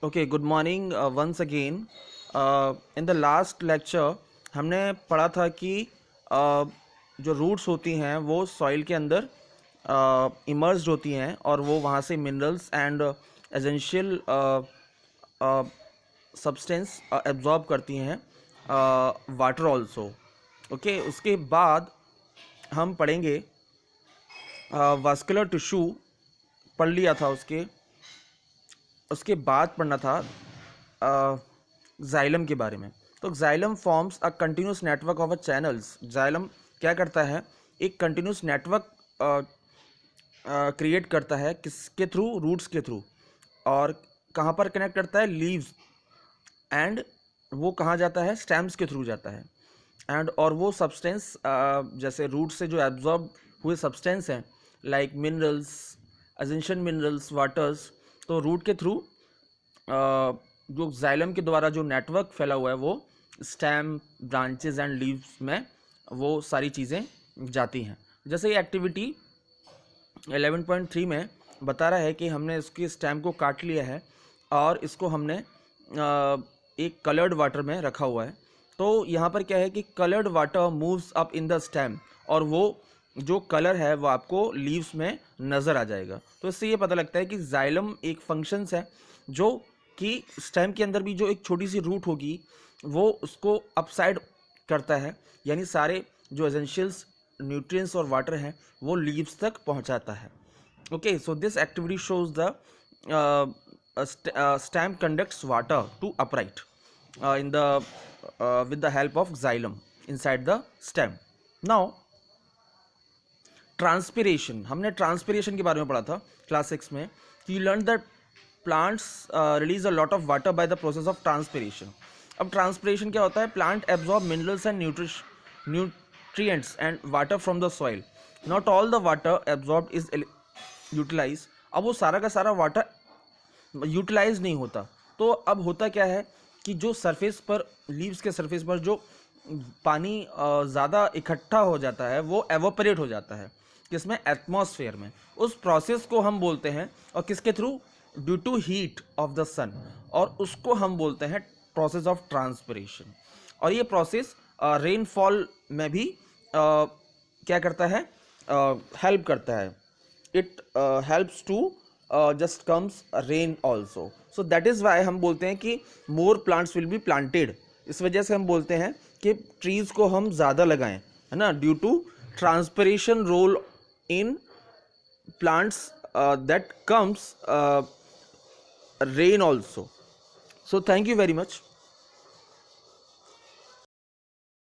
Okay, good morning once again. In the last lecture हमने पढ़ा था कि जो रूट्स होती हैं वो सॉइल के अंदर इमर्ज्ड होती हैं और वो वहाँ से minerals and essential substance absorb करती हैं, वाटर ऑल्सो। ओके, उसके बाद हम पढ़ेंगे वास्कुलर टिश्यू, पढ़ लिया था। उसके बाद पढ़ना था जाइलम के बारे में। तो xylem forms a continuous network of a channels. Xylem क्या करता है? एक कंटिन्यूस नेटवर्क क्रिएट करता है, किसके थ्रू? रूट्स के थ्रू। और कहाँ पर कनेक्ट करता है? लीव्स। एंड वो कहाँ जाता है? स्टेम्स के थ्रू जाता है। एंड और वो सब्सटेंस जैसे रूट से जो एब्जॉर्ब हुए सब्सटेंस हैं, like minerals, essential minerals, waters, तो रूट के थ्रू जो जाइलम के द्वारा जो नेटवर्क फैला हुआ है वो स्टेम, ब्रांचेस एंड लीव्स में वो सारी चीज़ें जाती हैं। जैसे ये एक्टिविटी 11.3 में बता रहा है कि हमने इसके स्टेम को काट लिया है और इसको हमने एक कलर्ड वाटर में रखा हुआ है। तो यहाँ पर क्या है कि coloured water moves up in the stem, और वो जो कलर है वो आपको लीव्स में नज़र आ जाएगा। तो इससे ये पता लगता है कि जाइलम एक फंक्शंस है जो कि स्टेम के अंदर भी जो एक छोटी सी रूट होगी वो उसको अपसाइड करता है, यानी सारे जो एसेंशियल्स, न्यूट्रिएंट्स और वाटर हैं वो लीव्स तक पहुंचाता है। Okay, so this activity shows the stem conducts water to upright in the with the help of xylem inside the stem. Now transpiration, हमने ट्रांसपिरेशन के बारे में पढ़ा था क्लास 6 में कि you learn that plants release a lot of water by the process of transpiration. अब transpiration क्या होता है? Plant absorb minerals and nutrients and water from the soil. Not all the water absorb is utilise. अब वो सारा का सारा water utilise नहीं होता। तो अब होता क्या है कि जो सरफेस पर, लीव्स के सरफेस पर जो पानी ज़्यादा इकट्ठा हो जाता है वो एवोपरेट हो जाता है, किसमें? एटमॉस्फेयर में। उस प्रोसेस को हम बोलते हैं, और किसके through? Due to heat of the sun, और उसको हम बोलते हैं प्रोसेस ऑफ ट्रांसपिरेशन। और ये प्रोसेस रेनफॉल में भी क्या करता है? हेल्प करता है। It helps to just comes rain also. So that is why हम बोलते हैं कि more plants will be planted. इस वजह से हम बोलते हैं कि ट्रीज़ को हम ज़्यादा लगाएं, है ना, due to transpiration role in plants that comes rain also. So thank you very much.